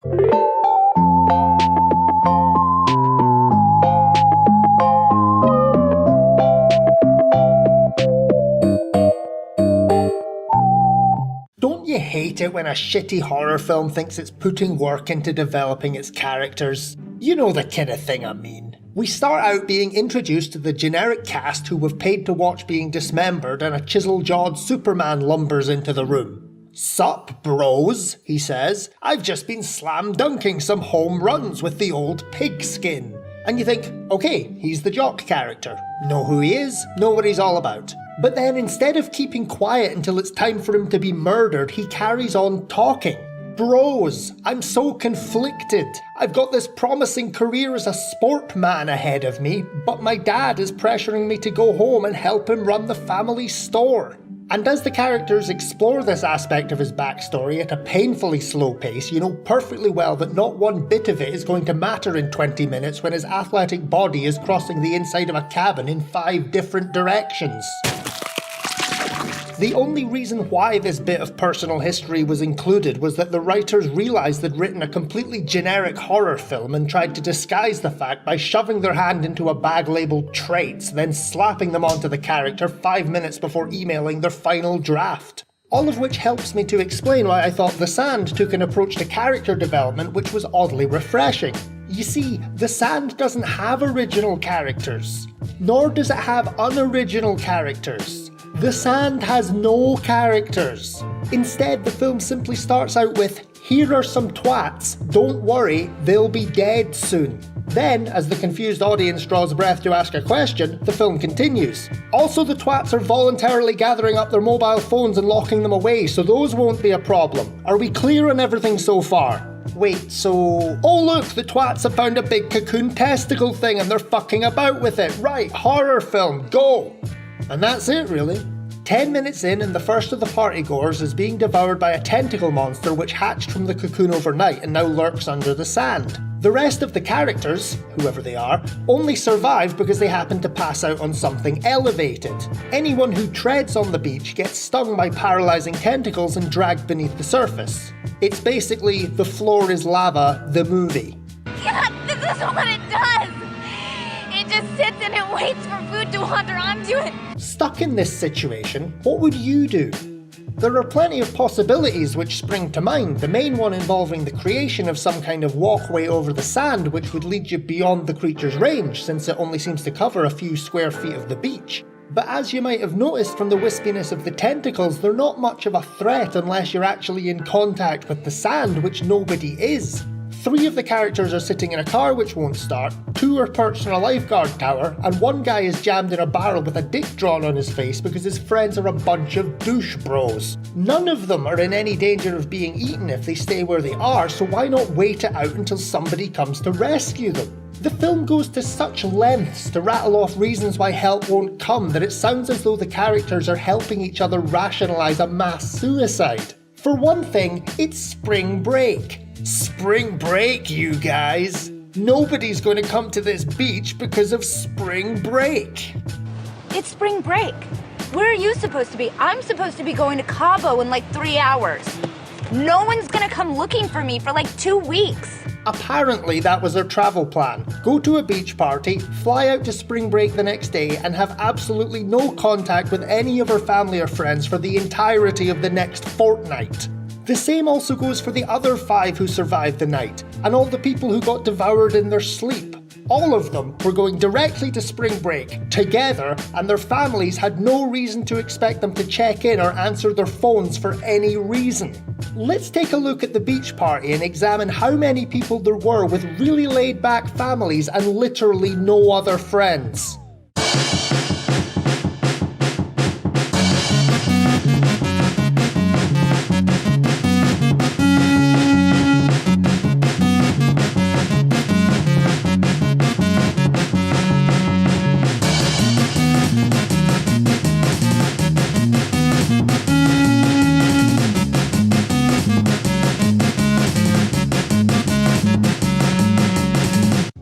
Don't you hate it when a shitty horror film thinks it's putting work into developing its characters? You know the kind of thing I mean. We start out being introduced to the generic cast who we've paid to watch being dismembered, and a chisel-jawed Superman lumbers into the room. "Sup, bros," he says. "I've just been slam-dunking some home runs with the old pigskin." And you think, okay, he's the jock character. Know who he is, know what he's all about. But then instead of keeping quiet until it's time for him to be murdered, he carries on talking. "Bros, I'm so conflicted. I've got this promising career as a sportman ahead of me, but my dad is pressuring me to go home and help him run the family store." And as the characters explore this aspect of his backstory at a painfully slow pace, you know perfectly well that not one bit of it is going to matter in 20 minutes when his athletic body is crossing the inside of a cabin in 5 different directions. The only reason why this bit of personal history was included was that the writers realised they'd written a completely generic horror film and tried to disguise the fact by shoving their hand into a bag labelled traits, then slapping them onto the character 5 minutes before emailing their final draft. All of which helps me to explain why I thought The Sand took an approach to character development which was oddly refreshing. You see, The Sand doesn't have original characters, nor does it have unoriginal characters. The Sand has no characters. Instead, the film simply starts out with, "Here are some twats, don't worry, they'll be dead soon." Then, as the confused audience draws breath to ask a question, the film continues. "Also, the twats are voluntarily gathering up their mobile phones and locking them away, so those won't be a problem. Are we clear on everything so far?" Wait, so... Oh look, the twats have found a big cocoon testicle thing and they're fucking about with it. Right, horror film, go! And that's it, really. 10 minutes in, and the first of the partygoers is being devoured by a tentacle monster which hatched from the cocoon overnight and now lurks under the sand. The rest of the characters, whoever they are, only survive because they happen to pass out on something elevated. Anyone who treads on the beach gets stung by paralysing tentacles and dragged beneath the surface. It's basically The Floor is Lava, the movie. God, this is what it does! It just sits and it waits for food to wander onto it. Stuck in this situation, what would you do? There are plenty of possibilities which spring to mind, the main one involving the creation of some kind of walkway over the sand which would lead you beyond the creature's range, since it only seems to cover a few square feet of the beach. But as you might have noticed from the wispiness of the tentacles, they're not much of a threat unless you're actually in contact with the sand, which nobody is. 3 of the characters are sitting in a car which won't start, 2 are perched on a lifeguard tower, and 1 guy is jammed in a barrel with a dick drawn on his face because his friends are a bunch of douche bros. None of them are in any danger of being eaten if they stay where they are, so why not wait it out until somebody comes to rescue them? The film goes to such lengths to rattle off reasons why help won't come that it sounds as though the characters are helping each other rationalise a mass suicide. For one thing, it's spring break. Spring break, you guys! Nobody's going to come to this beach because of spring break! It's spring break. Where are you supposed to be? I'm supposed to be going to Cabo in like 3 hours. No one's gonna come looking for me for like 2 weeks. Apparently that was their travel plan. Go to a beach party, fly out to spring break the next day, and have absolutely no contact with any of her family or friends for the entirety of the next fortnight. The same also goes for the other 5 who survived the night, and all the people who got devoured in their sleep. All of them were going directly to spring break, together, and their families had no reason to expect them to check in or answer their phones for any reason. Let's take a look at the beach party and examine how many people there were with really laid-back families and literally no other friends.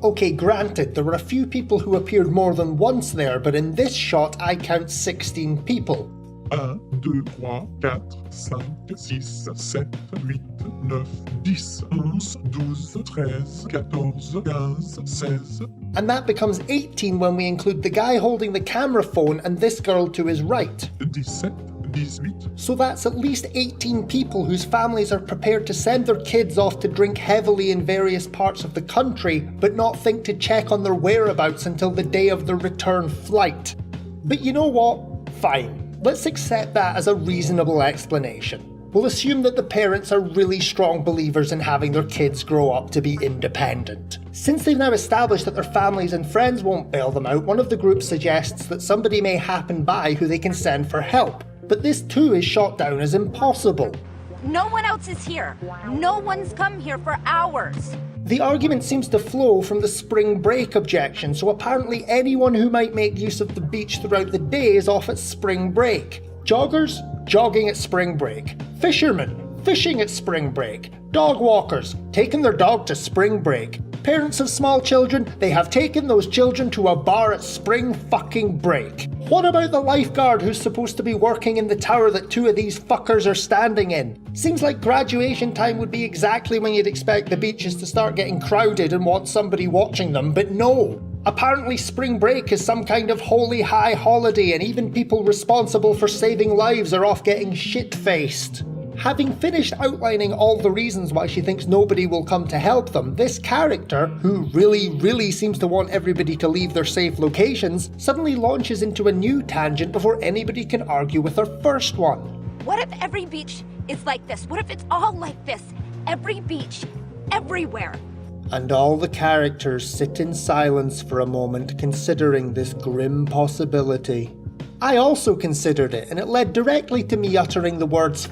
Okay, granted, there were a few people who appeared more than once there, but in this shot I count 16 people. 1, 2, 3, 4, 5, 6, 7, 8, 9, 10, 11, 12, 13, 14, 15, 16. And that becomes 18 when we include the guy holding the camera phone and this girl to his right. 17, 18. So that's at least 18 people whose families are prepared to send their kids off to drink heavily in various parts of the country, but not think to check on their whereabouts until the day of their return flight. But you know what? Fine. Let's accept that as a reasonable explanation. We'll assume that the parents are really strong believers in having their kids grow up to be independent. Since they've now established that their families and friends won't bail them out, one of the groups suggests that somebody may happen by who they can send for help. But this too is shot down as impossible. No one else is here. No one's come here for hours. The argument seems to flow from the spring break objection, so apparently anyone who might make use of the beach throughout the day is off at spring break. Joggers, jogging at spring break. Fishermen, fishing at spring break. Dog walkers, taking their dog to spring break. Parents of small children, they have taken those children to a bar at spring fucking break. What about the lifeguard who's supposed to be working in the tower that two of these fuckers are standing in? Seems like graduation time would be exactly when you'd expect the beaches to start getting crowded and want somebody watching them, but no. Apparently spring break is some kind of holy high holiday and even people responsible for saving lives are off getting shit-faced. Having finished outlining all the reasons why she thinks nobody will come to help them, this character, who really seems to want everybody to leave their safe locations, suddenly launches into a new tangent before anybody can argue with her first one. What if every beach is like this? What if it's all like this? Every beach, everywhere. And all the characters sit in silence for a moment, considering this grim possibility. I also considered it, and it led directly to me uttering the words,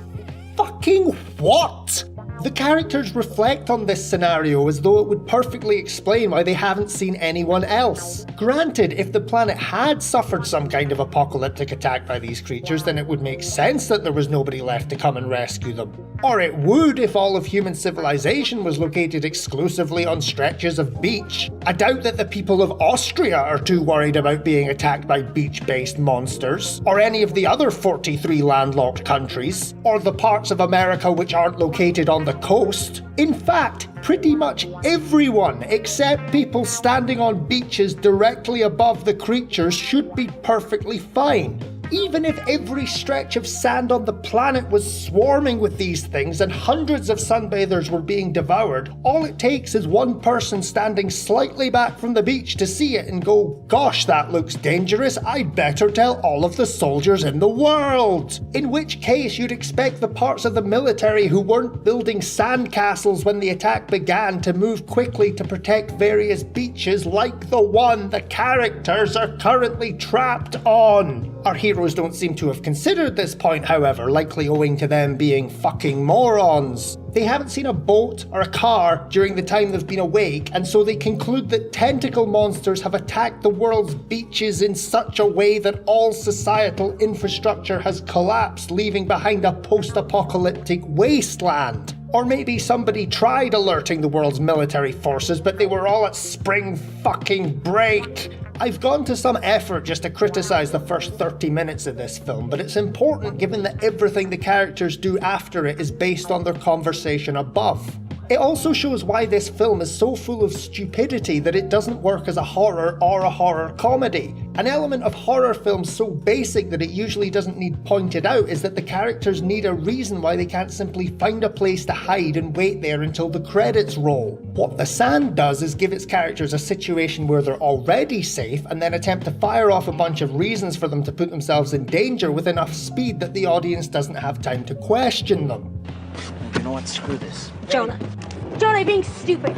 "Fucking what?" The characters reflect on this scenario as though it would perfectly explain why they haven't seen anyone else. Granted, if the planet had suffered some kind of apocalyptic attack by these creatures, then it would make sense that there was nobody left to come and rescue them. Or it would if all of human civilization was located exclusively on stretches of beach. I doubt that the people of Austria are too worried about being attacked by beach-based monsters, or any of the other 43 landlocked countries, or the parts of America which aren't located on the coast. In fact, pretty much everyone except people standing on beaches directly above the creatures should be perfectly fine. Even if every stretch of sand on the planet was swarming with these things and hundreds of sunbathers were being devoured, all it takes is one person standing slightly back from the beach to see it and go, "Gosh, that looks dangerous, I'd better tell all of the soldiers in the world." In which case you'd expect the parts of the military who weren't building sandcastles when the attack began to move quickly to protect various beaches like the one the characters are currently trapped on. Our heroes don't seem to have considered this point, however, likely owing to them being fucking morons. They haven't seen a boat or a car during the time they've been awake, and so they conclude that tentacle monsters have attacked the world's beaches in such a way that all societal infrastructure has collapsed, leaving behind a post-apocalyptic wasteland. Or maybe somebody tried alerting the world's military forces, but they were all at spring fucking break. I've gone to some effort just to criticise the first 30 minutes of this film, but it's important given that everything the characters do after it is based on their conversation above. It also shows why this film is so full of stupidity that it doesn't work as a horror or a horror comedy. An element of horror films so basic that it usually doesn't need pointed out is that the characters need a reason why they can't simply find a place to hide and wait there until the credits roll. What The Sand does is give its characters a situation where they're already safe and then attempt to fire off a bunch of reasons for them to put themselves in danger with enough speed that the audience doesn't have time to question them. You know what? Screw this. Jonah, you're being stupid.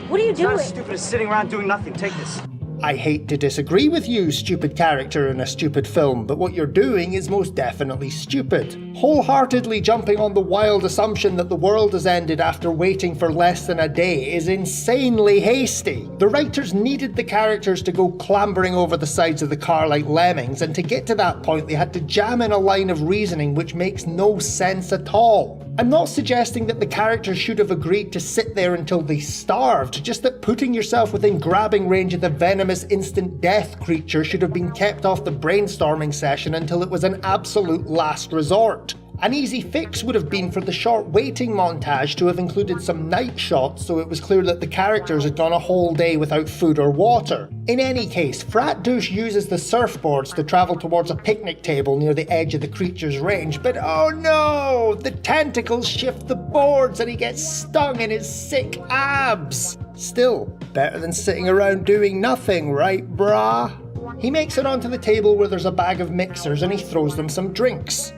What are you It's not doing? as stupid as sitting around doing nothing. Take this. I hate to disagree with you, stupid character in a stupid film, but what you're doing is most definitely stupid. Wholeheartedly jumping on the wild assumption that the world has ended after waiting for less than a day is insanely hasty. The writers needed the characters to go clambering over the sides of the car like lemmings, and to get to that point they had to jam in a line of reasoning which makes no sense at all. I'm not suggesting that the characters should have agreed to sit there until they starved, just that putting yourself within grabbing range of the venomous instant death creature should have been kept off the brainstorming session until it was an absolute last resort. An easy fix would have been for the short waiting montage to have included some night shots so it was clear that the characters had gone a whole day without food or water. In any case, Frat Douche uses the surfboards to travel towards a picnic table near the edge of the creature's range, but oh no! The tentacles shift the boards and he gets stung in his sick abs! Still, better than sitting around doing nothing, right brah? He makes it onto the table where there's a bag of mixers and he throws them some drinks.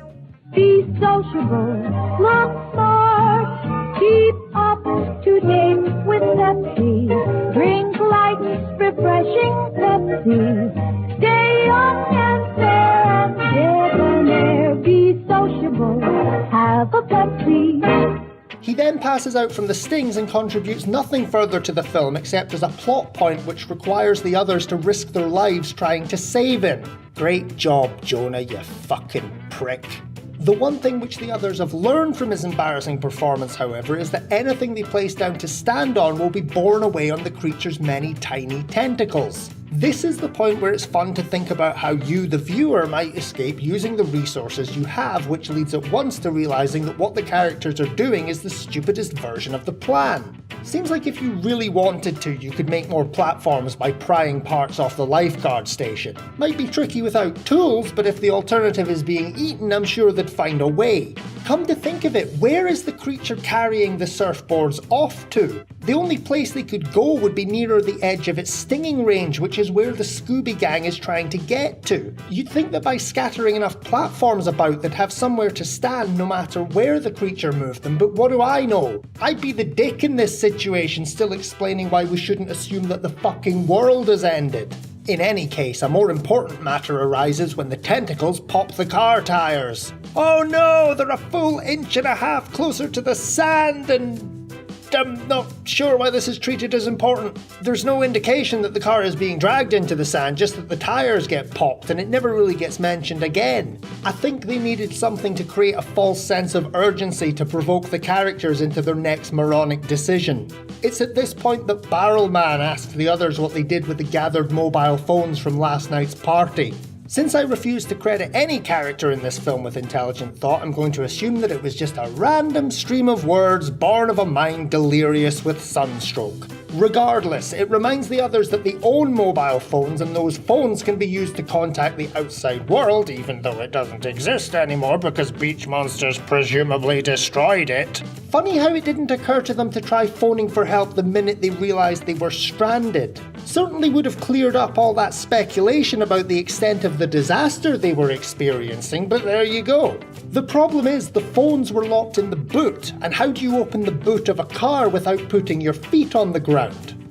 Be sociable, look smart, keep up to date with Pepsi. Drink light, refreshing Pepsi. Stay young and fair and debonair. Be sociable, have a Pepsi. He then passes out from the stings and contributes nothing further to the film except as a plot point which requires the others to risk their lives trying to save him. Great job, Jonah, you fucking prick. The one thing which the others have learned from his embarrassing performance, however, is that anything they place down to stand on will be borne away on the creature's many tiny tentacles. This is the point where it's fun to think about how you, the viewer, might escape using the resources you have, which leads at once to realising that what the characters are doing is the stupidest version of the plan. Seems like if you really wanted to, you could make more platforms by prying parts off the lifeguard station. Might be tricky without tools, but if the alternative is being eaten, I'm sure they'd find a way. Come to think of it, where is the creature carrying the surfboards off to? The only place they could go would be nearer the edge of its stinging range, which is where the Scooby Gang is trying to get to. You'd think that by scattering enough platforms about they'd have somewhere to stand no matter where the creature moved them, but what do I know? I'd be the dick in this situation, still explaining why we shouldn't assume that the fucking world has ended. In any case, a more important matter arises when the tentacles pop the car tyres. Oh no, they're a full inch and a half closer to the sand and I'm not sure why this is treated as important. There's no indication that the car is being dragged into the sand, just that the tyres get popped and it never really gets mentioned again. I think they needed something to create a false sense of urgency to provoke the characters into their next moronic decision. It's at this point that Barrel Man asked the others what they did with the gathered mobile phones from last night's party. Since I refuse to credit any character in this film with intelligent thought, I'm going to assume that it was just a random stream of words born of a mind delirious with sunstroke. Regardless, it reminds the others that they own mobile phones and those phones can be used to contact the outside world, even though it doesn't exist anymore because beach monsters presumably destroyed it. Funny how it didn't occur to them to try phoning for help the minute they realised they were stranded. Certainly would have cleared up all that speculation about the extent of the disaster they were experiencing, but there you go. The problem is the phones were locked in the boot, and how do you open the boot of a car without putting your feet on the ground?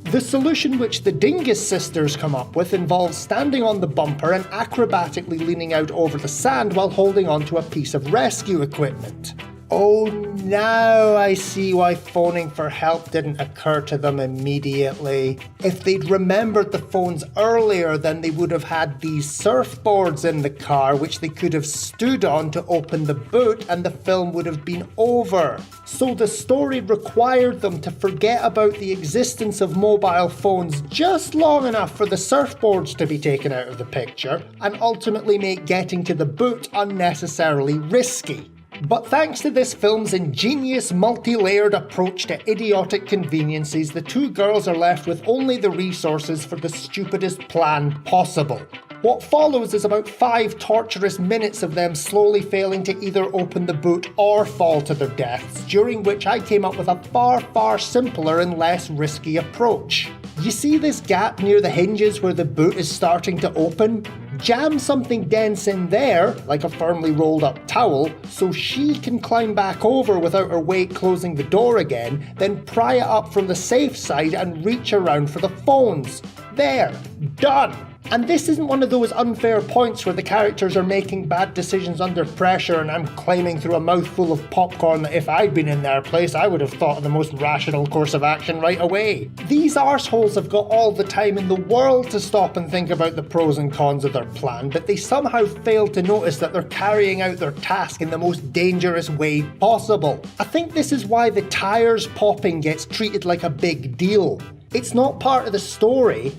The solution which the Dingus sisters come up with involves standing on the bumper and acrobatically leaning out over the sand while holding onto a piece of rescue equipment. Oh, now I see why phoning for help didn't occur to them immediately. If they'd remembered the phones earlier, then they would have had these surfboards in the car which they could have stood on to open the boot and the film would have been over. So the story required them to forget about the existence of mobile phones just long enough for the surfboards to be taken out of the picture and ultimately make getting to the boot unnecessarily risky. But thanks to this film's ingenious multi-layered approach to idiotic conveniences, the two girls are left with only the resources for the stupidest plan possible. What follows is about 5 torturous minutes of them slowly failing to either open the boot or fall to their deaths, during which I came up with a far simpler and less risky approach. You see this gap near the hinges where the boot is starting to open? Jam something dense in there, like a firmly rolled up towel, so she can climb back over without her weight closing the door again, then pry it up from the safe side and reach around for the phones. There, done! And this isn't one of those unfair points where the characters are making bad decisions under pressure and I'm claiming through a mouthful of popcorn that if I'd been in their place I would have thought of the most rational course of action right away. These arseholes have got all the time in the world to stop and think about the pros and cons of their plan, but they somehow fail to notice that they're carrying out their task in the most dangerous way possible. I think this is why the tires popping gets treated like a big deal. It's not part of the story.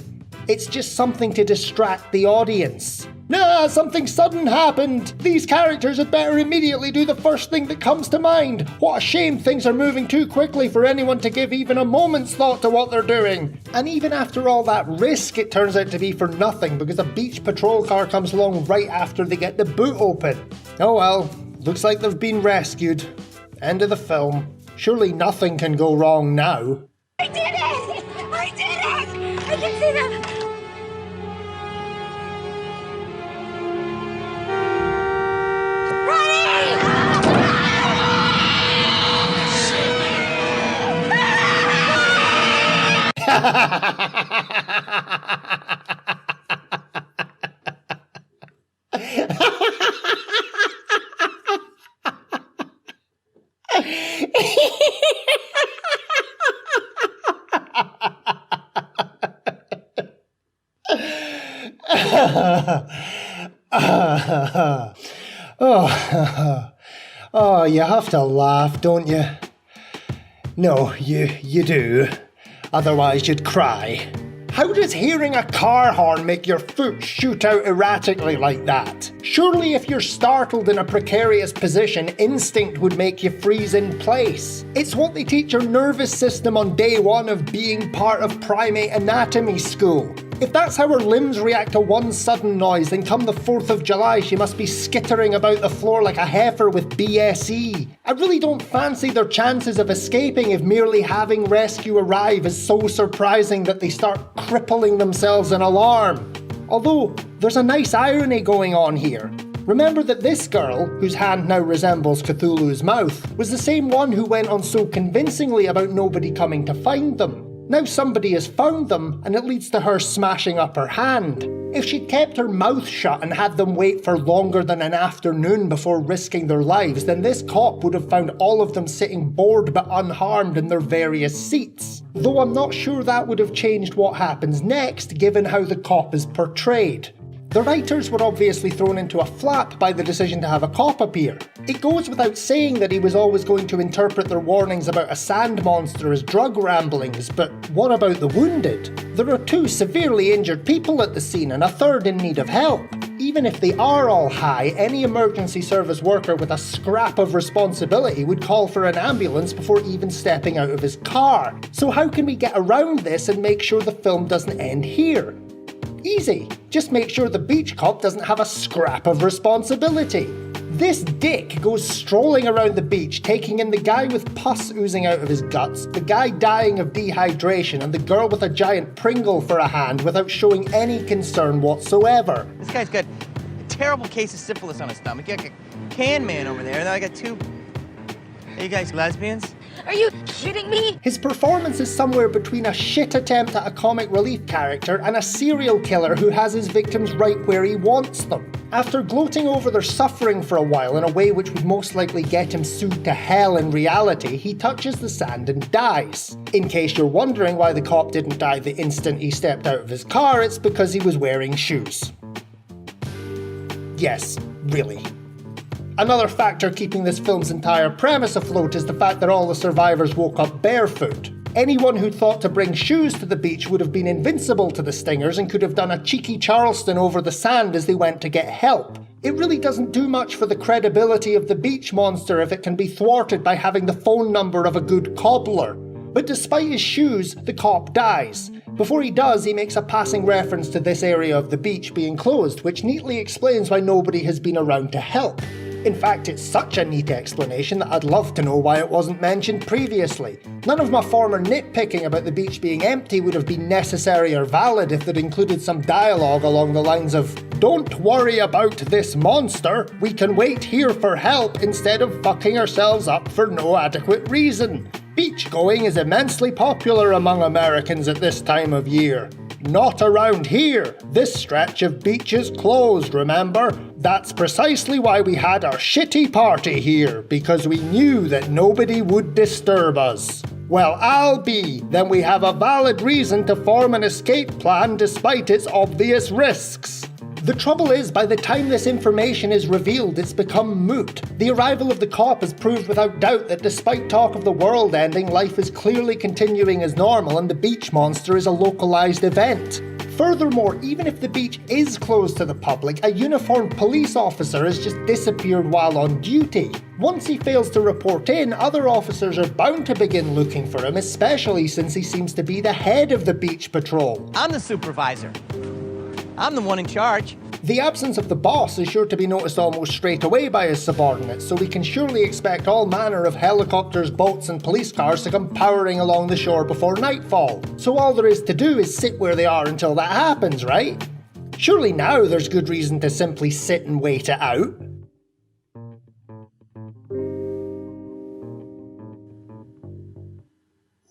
It's just something to distract the audience. Nah, something sudden happened! These characters had better immediately do the first thing that comes to mind. What a shame things are moving too quickly for anyone to give even a moment's thought to what they're doing. And even after all that risk, it turns out to be for nothing because a beach patrol car comes along right after they get the boot open. Oh well, looks like they've been rescued. End of the film. Surely nothing can go wrong now. I did it! I did it! I can see them! Oh, you have to laugh, don't you? No, you do. Otherwise you'd cry. How does hearing a car horn make your foot shoot out erratically like that? Surely if you're startled in a precarious position, instinct would make you freeze in place. It's what they teach your nervous system on day one of being part of primate anatomy school. If that's how her limbs react to one sudden noise, then come the 4th of July she must be skittering about the floor like a heifer with BSE. I really don't fancy their chances of escaping if merely having rescue arrive is so surprising that they start crippling themselves in alarm. Although, there's a nice irony going on here. Remember that this girl, whose hand now resembles Cthulhu's mouth, was the same one who went on so convincingly about nobody coming to find them. Now somebody has found them, and it leads to her smashing up her hand. If she'd kept her mouth shut and had them wait for longer than an afternoon before risking their lives, then this cop would have found all of them sitting bored but unharmed in their various seats. Though I'm not sure that would have changed what happens next, given how the cop is portrayed. The writers were obviously thrown into a flap by the decision to have a cop appear. It goes without saying that he was always going to interpret their warnings about a sand monster as drug ramblings, but what about the wounded? There are 2 severely injured people at the scene and a third in need of help. Even if they are all high, any emergency service worker with a scrap of responsibility would call for an ambulance before even stepping out of his car. So how can we get around this and make sure the film doesn't end here? Easy. Just make sure the beach cop doesn't have a scrap of responsibility. This dick goes strolling around the beach, taking in the guy with pus oozing out of his guts, the guy dying of dehydration, and the girl with a giant Pringle for a hand without showing any concern whatsoever. This guy's got a terrible case of syphilis on his stomach. You got a can man over there, and then I got 2... Are you guys lesbians? Are you kidding me? His performance is somewhere between a shit attempt at a comic relief character and a serial killer who has his victims right where he wants them. After gloating over their suffering for a while in a way which would most likely get him sued to hell in reality, he touches the sand and dies. In case you're wondering why the cop didn't die the instant he stepped out of his car, it's because he was wearing shoes. Yes, really. Another factor keeping this film's entire premise afloat is the fact that all the survivors woke up barefoot. Anyone who'd thought to bring shoes to the beach would have been invincible to the stingers and could have done a cheeky Charleston over the sand as they went to get help. It really doesn't do much for the credibility of the beach monster if it can be thwarted by having the phone number of a good cobbler. But despite his shoes, the cop dies. Before he does, he makes a passing reference to this area of the beach being closed, which neatly explains why nobody has been around to help. In fact, it's such a neat explanation that I'd love to know why it wasn't mentioned previously. None of my former nitpicking about the beach being empty would have been necessary or valid if they'd included some dialogue along the lines of, "Don't worry about this monster, we can wait here for help instead of fucking ourselves up for no adequate reason. Beach going is immensely popular among Americans at this time of year." Not around here. This stretch of beach is closed, remember? That's precisely why we had our shitty party here, because we knew that nobody would disturb us. Well, I'll be. Then we have a valid reason to form an escape plan despite its obvious risks. The trouble is, by the time this information is revealed, it's become moot. The arrival of the cop has proved without doubt that despite talk of the world ending, life is clearly continuing as normal and the beach monster is a localized event. Furthermore, even if the beach is closed to the public, a uniformed police officer has just disappeared while on duty. Once he fails to report in, other officers are bound to begin looking for him, especially since he seems to be the head of the beach patrol. I'm the supervisor. I'm the one in charge. The absence of the boss is sure to be noticed almost straight away by his subordinates, so we can surely expect all manner of helicopters, boats and police cars to come powering along the shore before nightfall. So all there is to do is sit where they are until that happens, right? Surely now there's good reason to simply sit and wait it out.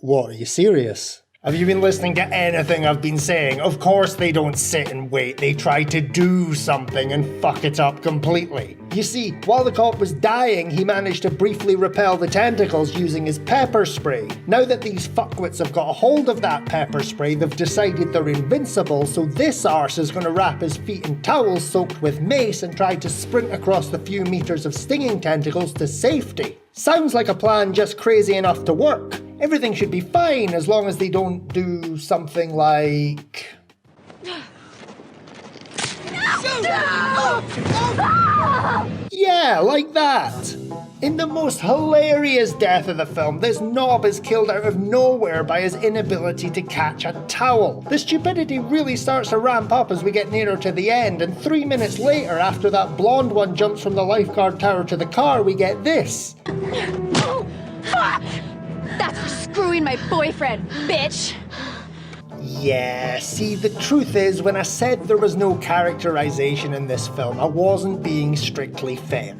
What, are you serious? Have you been listening to anything I've been saying? Of course they don't sit and wait, they try to do something and fuck it up completely. You see, while the cop was dying, he managed to briefly repel the tentacles using his pepper spray. Now that these fuckwits have got a hold of that pepper spray, they've decided they're invincible, so this arse is going to wrap his feet in towels soaked with mace and try to sprint across the few meters of stinging tentacles to safety. Sounds like a plan just crazy enough to work. Everything should be fine as long as they don't do something like... Yeah, like that. In the most hilarious death of the film, this knob is killed out of nowhere by his inability to catch a towel. The stupidity really starts to ramp up as we get nearer to the end, and 3 minutes later, after that blonde one jumps from the lifeguard tower to the car, we get this. Fuck! That's for screwing my boyfriend, bitch! Yeah, see, the truth is, when I said there was no characterization in this film, I wasn't being strictly fair.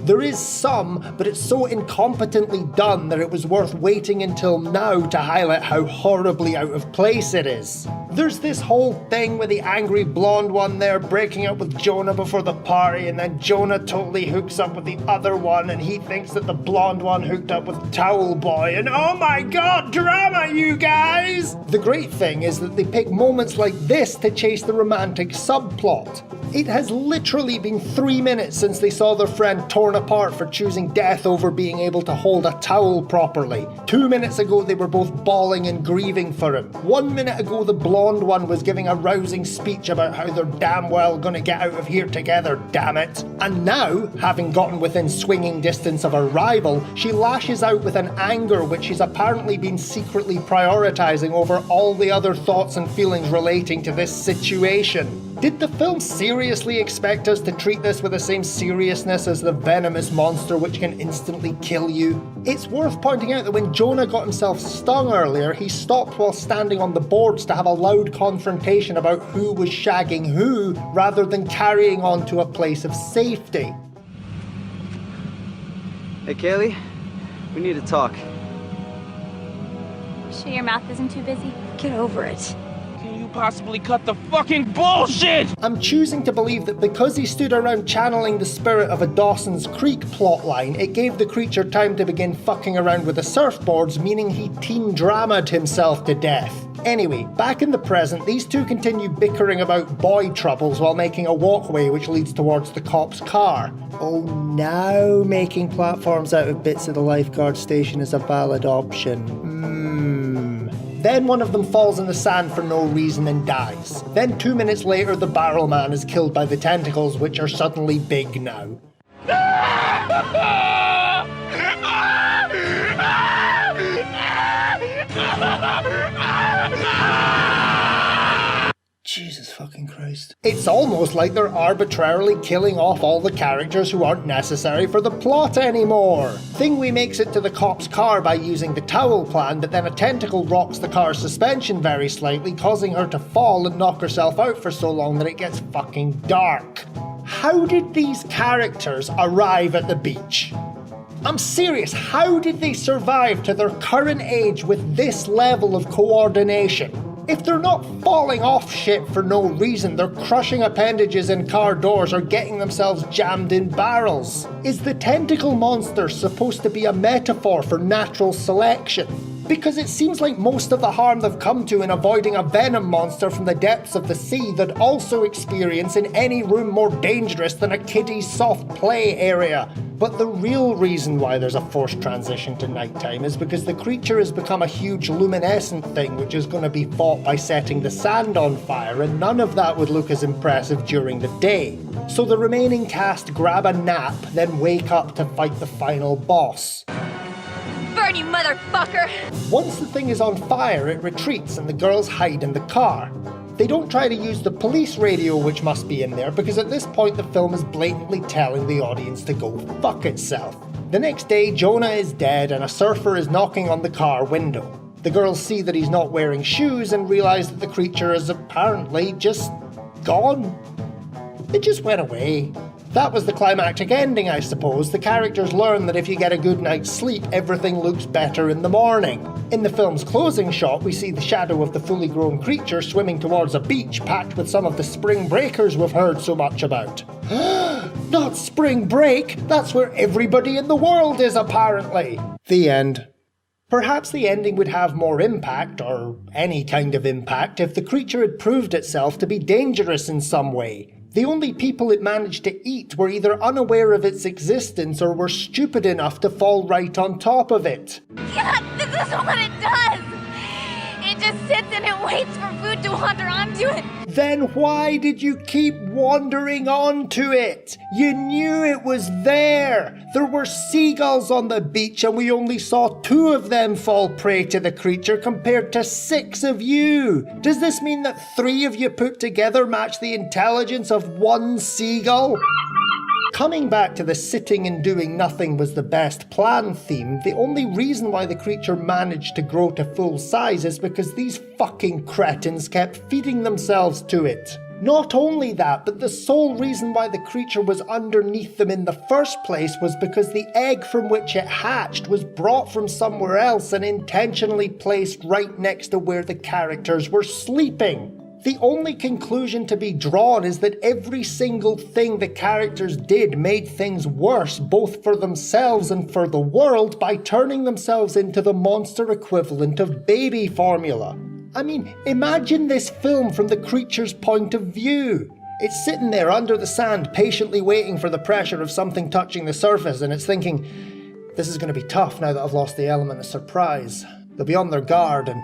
There is some, but it's so incompetently done that it was worth waiting until now to highlight how horribly out of place it is. There's this whole thing with the angry blonde one there breaking up with Jonah before the party, and then Jonah totally hooks up with the other one, and he thinks that the blonde one hooked up with Towel Boy, and oh my god, drama, you guys! The great thing is that they pick moments like this to chase the romantic subplot. It has literally been 3 minutes since they saw their friend torn apart for choosing death over being able to hold a towel properly. 2 minutes ago they were both bawling and grieving for him. 1 minute ago the blonde one was giving a rousing speech about how they're damn well gonna get out of here together, damn it. And now, having gotten within swinging distance of her rival, she lashes out with an anger which she's apparently been secretly prioritizing over all the other thoughts and feelings relating to this situation. Did the film seriously expect us to treat this with the same seriousness as the venomous monster which can instantly kill you? It's worth pointing out that when Jonah got himself stung earlier, he stopped while standing on the boards to have a loud confrontation about who was shagging who, rather than carrying on to a place of safety. Hey, Kaylee, we need to talk. Sure your mouth isn't too busy? Get over it. Can you possibly cut the fucking bullshit? I'm choosing to believe that because he stood around channeling the spirit of a Dawson's Creek plotline, it gave the creature time to begin fucking around with the surfboards, meaning he teen drama'd himself to death. Anyway, back in the present, these two continue bickering about boy troubles while making a walkway which leads towards the cop's car. Oh, now making platforms out of bits of the lifeguard station is a valid option. Then one of them falls in the sand for no reason and dies. Then 2 minutes later, the barrel man is killed by the tentacles, which are suddenly big now. Jesus fucking Christ. It's almost like they're arbitrarily killing off all the characters who aren't necessary for the plot anymore. Thingway makes it to the cop's car by using the towel plan, but then a tentacle rocks the car's suspension very slightly, causing her to fall and knock herself out for so long that it gets fucking dark. How did these characters arrive at the beach? I'm serious, how did they survive to their current age with this level of coordination? If they're not falling off shit for no reason, they're crushing appendages in car doors or getting themselves jammed in barrels. Is the tentacle monster supposed to be a metaphor for natural selection? Because it seems like most of the harm they've come to in avoiding a venom monster from the depths of the sea they'd also experience in any room more dangerous than a kiddie's soft play area. But the real reason why there's a forced transition to nighttime is because the creature has become a huge luminescent thing which is going to be fought by setting the sand on fire, and none of that would look as impressive during the day. So the remaining cast grab a nap, then wake up to fight the final boss. Burn, you motherfucker! Once the thing is on fire, it retreats and the girls hide in the car. They don't try to use the police radio which must be in there because at this point the film is blatantly telling the audience to go fuck itself. The next day, Jonah is dead and a surfer is knocking on the car window. The girls see that he's not wearing shoes and realise that the creature is apparently just gone. It just went away. That was the climactic ending, I suppose. The characters learn that if you get a good night's sleep, everything looks better in the morning. In the film's closing shot, we see the shadow of the fully grown creature swimming towards a beach packed with some of the spring breakers we've heard so much about. Not spring break! That's where everybody in the world is, apparently! The end. Perhaps the ending would have more impact, or any kind of impact, if the creature had proved itself to be dangerous in some way. The only people it managed to eat were either unaware of its existence or were stupid enough to fall right on top of it. God, this is what it does! It just sits and it waits for food to wander onto it. Then why did you keep wandering onto it? You knew it was there. There were seagulls on the beach and we only saw 2 of them fall prey to the creature compared to 6 of you. Does this mean that 3 of you put together match the intelligence of 1 seagull? Coming back to the sitting and doing nothing was the best plan theme, the only reason why the creature managed to grow to full size is because these fucking cretins kept feeding themselves to it. Not only that, but the sole reason why the creature was underneath them in the first place was because the egg from which it hatched was brought from somewhere else and intentionally placed right next to where the characters were sleeping. The only conclusion to be drawn is that every single thing the characters did made things worse, both for themselves and for the world, by turning themselves into the monster equivalent of baby formula. I mean, imagine this film from the creature's point of view. It's sitting there under the sand, patiently waiting for the pressure of something touching the surface, and it's thinking, this is going to be tough now that I've lost the element of surprise. They'll be on their guard and...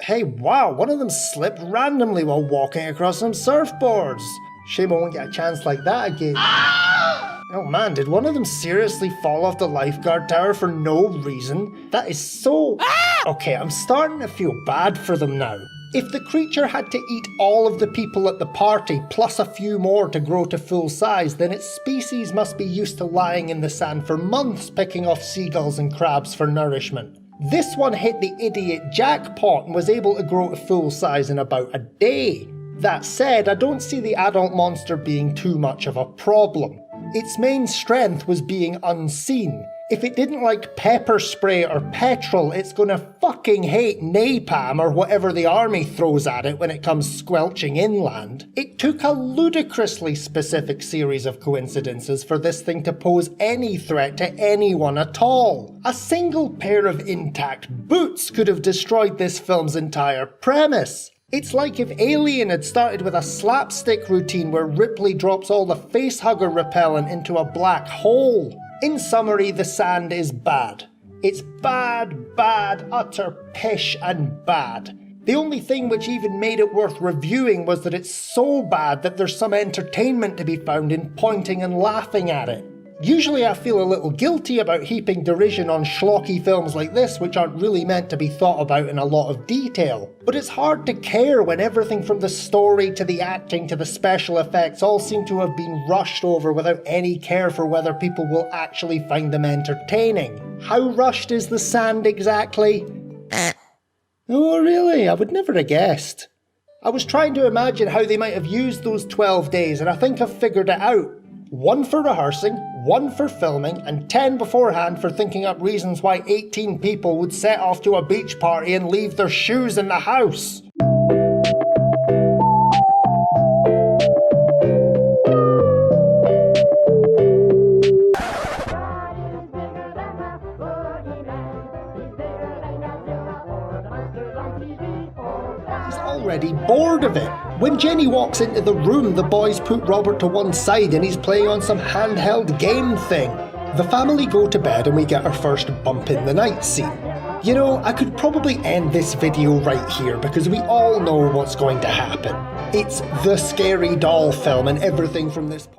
Hey, wow, one of them slipped randomly while walking across some surfboards. Shame I won't get a chance like that again. Oh man, did one of them seriously fall off the lifeguard tower for no reason? That is so... Okay, I'm starting to feel bad for them now. If the creature had to eat all of the people at the party, plus a few more to grow to full size, then its species must be used to lying in the sand for months picking off seagulls and crabs for nourishment. This one hit the idiot jackpot and was able to grow to full size in about a day. That said, I don't see the adult monster being too much of a problem. Its main strength was being unseen. If it didn't like pepper spray or petrol, it's gonna fucking hate napalm or whatever the army throws at it when it comes squelching inland. It took a ludicrously specific series of coincidences for this thing to pose any threat to anyone at all. A single pair of intact boots could have destroyed this film's entire premise. It's like if Alien had started with a slapstick routine where Ripley drops all the facehugger repellent into a black hole. In summary, the sand is bad. It's bad, bad, utter pish and bad. The only thing which even made it worth reviewing was that it's so bad that there's some entertainment to be found in pointing and laughing at it. Usually I feel a little guilty about heaping derision on schlocky films like this which aren't really meant to be thought about in a lot of detail. But it's hard to care when everything from the story to the acting to the special effects all seem to have been rushed over without any care for whether people will actually find them entertaining. How rushed is the sand exactly? Oh really? I would never have guessed. I was trying to imagine how they might have used those 12 days and I think I've figured it out. 1 for rehearsing, 1 for filming, and 10 beforehand for thinking up reasons why 18 people would set off to a beach party and leave their shoes in the house. already bored of it. When Jenny walks into the room, the boys put Robert to one side and he's playing on some handheld game thing. The family go to bed and we get our first bump in the night scene. You know, I could probably end this video right here because we all know what's going to happen. It's the scary doll film and everything from this